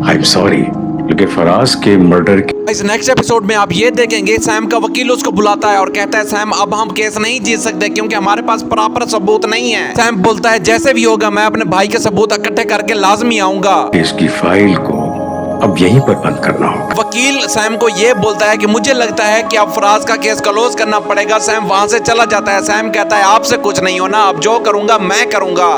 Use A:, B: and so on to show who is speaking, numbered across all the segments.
A: I am sorry, लेकिन फराज के murder की
B: इस नेक्स्ट एपिसोड में आप ये देखेंगे सैम का वकील उसको बुलाता है और कहता है सैम अब हम केस नहीं जीत सकते क्योंकि हमारे पास प्रॉपर सबूत नहीं है। सैम बोलता है जैसे भी होगा मैं अपने भाई के सबूत इकट्ठे करके लाजमी आऊंगा।
A: इसकी फाइल को अब यहीं पर बंद करना होगा।
B: वकील सैम को ये बोलता है कि मुझे लगता है कि अब फराज का केस क्लोज करना पड़ेगा। सैम वहाँ से चला जाता है। सैम कहता है आपसे कुछ नहीं होना, अब जो करूंगा मैं करूंगा।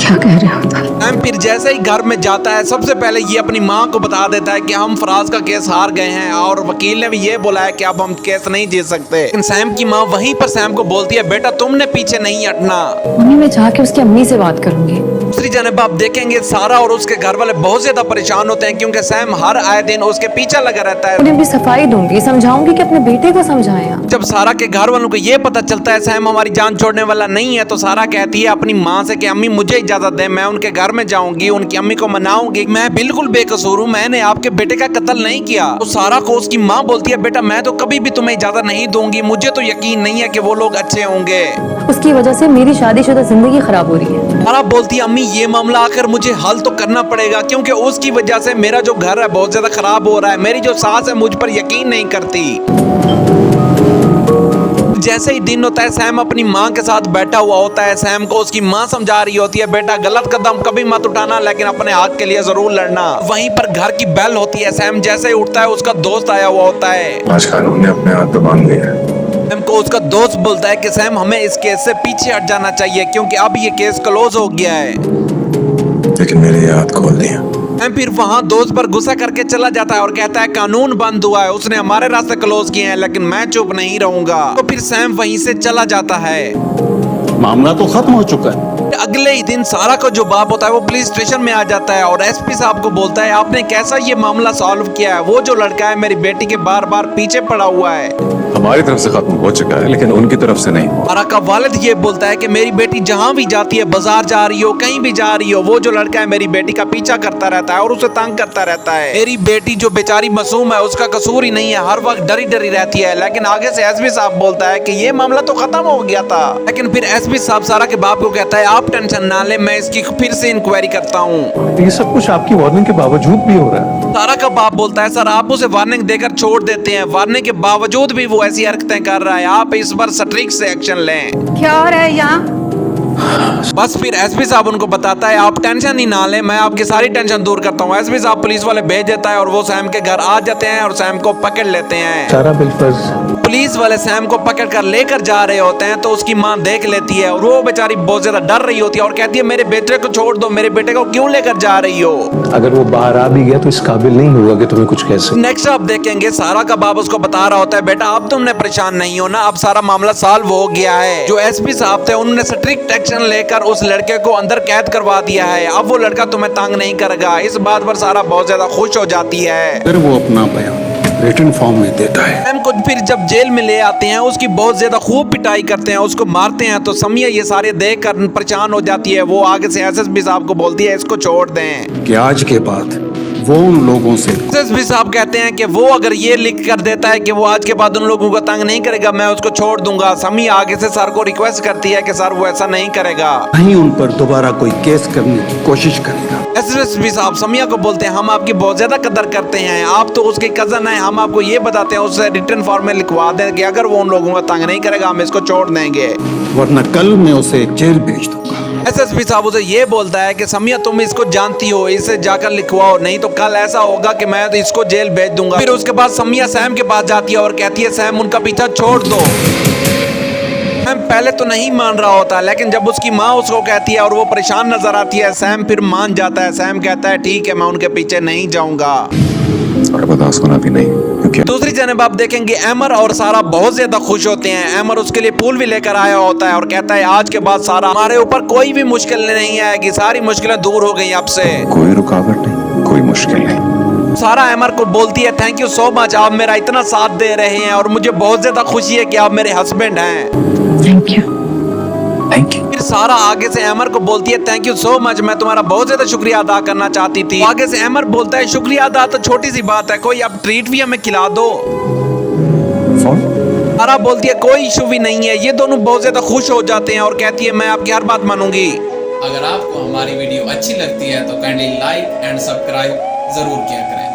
C: क्या कह रहे हो?
B: सैम फिर जैसे ही घर में जाता है सबसे पहले ये अपनी माँ को बता देता है कि हम फराज का केस हार गए हैं और वकील ने भी ये बोला है कि अब हम केस नहीं जीत सकते। लेकिन सैम की माँ वहीं पर सैम को बोलती है बेटा तुमने पीछे नहीं हटना।
C: मम्मी मैं जाके उसकी अम्मी से बात करूंगी।
B: दूसरी जानब आप देखेंगे सारा और उसके घर वाले बहुत ज्यादा परेशान होते हैं क्योंकि सैम हर आए दिन उसके पीछे लगा रहता है।
C: उन्हें भी सफाई दूंगी, समझाऊंगी कि अपने बेटे को समझाएं।
B: जब सारा के घर वालों को ये पता चलता है सैम हमारी जान छोड़ने वाला नहीं है तो सारा कहती है अपनी माँ से कि अम्मी मुझे इजाजत दे, मैं उनके घर में जाऊंगी, उनकी अम्मी को मनाऊंगी, मैं बिल्कुल बेकसूर हूँ, मैंने आपके बेटे का कत्ल नहीं किया। तो सारा को उसकी माँ बोलती है बेटा मैं तो कभी भी तुम्हें इजाजत नहीं दूंगी, मुझे तो यकीन नहीं है कि वो लोग अच्छे होंगे।
C: उसकी वजह से मेरी शादीशुदा जिंदगी खराब हो रही है।
B: सारा बोलती है अम्मी ये मामला आकर मुझे हल तो करना पड़ेगा क्योंकि उसकी वजह से मेरा जो घर है बहुत ज्यादा खराब हो रहा है, मेरी जो सास है मुझ पर यकीन नहीं करती। जैसे ही दिन होता है सैम अपनी माँ के साथ बैठा हुआ होता है। सैम को उसकी माँ समझा रही होती है बेटा गलत कदम कभी मत उठाना लेकिन अपने हक के लिए जरूर लड़ना। वहीं पर घर की बेल होती है। सैम जैसे ही उठता है उसका दोस्त आया हुआ होता है।
A: आज कानून ने अपने हाथ में बांध लिया है।
B: सैम को उसका दोस्त बोलता है कि सैम हमें इस केस से पीछे हट जाना चाहिए क्योंकि अब ये केस क्लोज हो गया है।
A: लेकिन मेरे ये हाथ खोल दिया।
B: सैम फिर वहाँ दोस्त पर गुस्सा करके चला जाता है और कहता है कानून बंद हुआ है, उसने हमारे रास्ते क्लोज किए हैं लेकिन मैं चुप नहीं रहूंगा। तो फिर सैम वहीं से चला जाता है।
D: मामला तो खत्म हो चुका है।
B: अगले ही दिन सारा का जो बाप होता है वो पुलिस स्टेशन में आ जाता है और एसपी साहब को बोलता है आपने कैसा ये मामला सॉल्व किया है, वो जो लड़का है मेरी बेटी के बार बार पीछे पड़ा हुआ है।
A: हमारी तरफ से खत्म हो चुका है लेकिन उनकी तरफ से नहीं।
B: सारा का वालिद ये बोलता है कि मेरी बेटी जहाँ भी जाती है, बाजार जा रही हो कहीं भी जा रही हो, वो जो लड़का है मेरी बेटी का पीछा करता रहता है और उसे तंग करता रहता है। मेरी बेटी जो बेचारी मासूम है उसका कसूर ही नहीं है, हर वक्त डरी डरी रहती है। लेकिन आगे से एसपी साहब बोलता है कि ये मामला तो खत्म हो गया था। लेकिन फिर एसपी साहब सारा के बाप को कहता है आप टेंशन ना ले, मैं इसकी फिर से इंक्वायरी करता हूँ।
D: ये सब कुछ आपकी वार्निंग के बावजूद भी हो रहा है।
B: सारा का बाप बोलता है सर आप उसे वार्निंग देकर छोड़ देते हैं, वार्निंग के बावजूद भी वो ऐसी हरकतें कर रहा है, आप इस पर सटीक से एक्शन लें।
C: क्या हो रहा है यहाँ?
B: बस फिर एसपी साहब उनको बताता है आप टेंशन ही ना लें, मैं आपकी सारी टेंशन दूर करता हूँ। एसपी साहब पुलिस वाले भेज देता है और वो सैम के घर आ जाते हैं और सैम को पकड़ लेते हैं।
D: सारा बिलफर्ज
B: पुलिस वाले सैम को पकड़ कर लेकर जा रहे होते हैं तो उसकी माँ देख लेती है और वो बेचारी बहुत ज्यादा डर रही होती है और कहती है मेरे बेटे को छोड़ दो, मेरे बेटे को क्यों लेकर जा रही हो।
D: अगर वो बाहर आ भी गया तो इस काबिल नहीं होगा कि तुम्हें कुछ कह सके।
B: नेक्स्ट आप देखेंगे सारा का बाप उसको बता रहा होता है बेटा अब तुमने परेशान नहीं होना, अब सारा मामला सॉल्व हो गया है। जो एसपी साहब थे उन्होंने स्ट्रिक्ट एक्शन लेकर उस लड़के को अंदर कैद करवा दिया है, अब वो लड़का तुम्हें तंग नहीं करेगा। इस बात पर सारा बहुत ज्यादा खुश हो जाती है।
D: फिर वो अपना बयान रिटन फॉर्म में देता है।
B: सैम को फिर जब जेल में ले आते हैं उसकी बहुत ज्यादा खूब पिटाई करते हैं, उसको मारते हैं तो समिया ये सारे देख कर परेशान हो जाती है। वो आगे से एसएसपी साहब को बोलती है इसको छोड़ दें
D: कि आज के बाद वो उन लोगों से
B: एसएसपी साहब कहते हैं कि वो अगर ये लिख कर देता है कि वो आज के बाद उन लोगों को तंग नहीं करेगा मैं उसको छोड़ दूंगा। समिया आगे से सर को रिक्वेस्ट करती है कि सर वो ऐसा नहीं करेगा,
D: नहीं उन पर दोबारा कोई केस करने की कोशिश करेगा।
B: एसएसपी साहब समिया को बोलते हैं हम आपकी बहुत ज्यादा कदर करते हैं, आप तो उसके कजन हैं, हम आपको ये बताते हैं उससे रिटर्न फॉर्म में लिखवा दें कि अगर वो उन लोगों को तंग नहीं करेगा हम इसको छोड़ देंगे,
D: वरना कल मैं उसे जेल भेज दूंगा।
B: एसएसपी साहब उसे ये बोलता है कि समिया तुम इसको जानती हो, इसे जाकर लिखवाओ नहीं तो कल ऐसा होगा कि मैं तो इसको जेल भेज दूंगा। फिर उसके बाद समिया सैम के पास जाती है और कहती है सैम उनका पीछा छोड़ दो। सैम पहले तो नहीं मान रहा होता लेकिन जब उसकी माँ उसको कहती है और वो परेशान नजर आती है सैम फिर मान जाता है। सैम कहता है ठीक है मैं उनके पीछे नहीं जाऊंगा
A: और बर्दाश्त होना भी नहीं क्योंकि
B: दूसरी जानब आप देखेंगे अमर और सारा बहुत ज्यादा खुश होते हैं। अमर उसके लिए फूल भी लेकर आया होता है और कहता है आज के बाद सारा हमारे ऊपर कोई भी मुश्किल नहीं आएगी, सारी मुश्किलें दूर हो गई आपसे,
A: कोई रुकावट नहीं, कोई मुश्किल नहीं।
B: सारा अमर को बोलती है थैंक यू सो मच, आप मेरा इतना साथ दे रहे हैं और मुझे बहुत ज्यादा खुशी है कि आप मेरे हस्बैंड हैं।
C: Thank you.
A: Thank you.
B: फिर सारा आगे से अमर को बोलती है थैंक यू सो मच, मैं तुम्हारा बहुत ज्यादा शुक्रिया अदा करना चाहती थी। आगे से अमर बोलता है शुक्रिया अदा तो छोटी सी बात है, कोई आप ट्रीट भी हमें खिला दो। सारा बोलती है कोई इशू भी नहीं है। ये दोनों बहुत ज्यादा खुश हो जाते हैं और कहती है मैं आपकी हर बात मानूंगी।
E: अगर आपको हमारी वीडियो अच्छी लगती है तो काइंडली लाइक एंड सब्सक्राइब ज़रूर किया करें।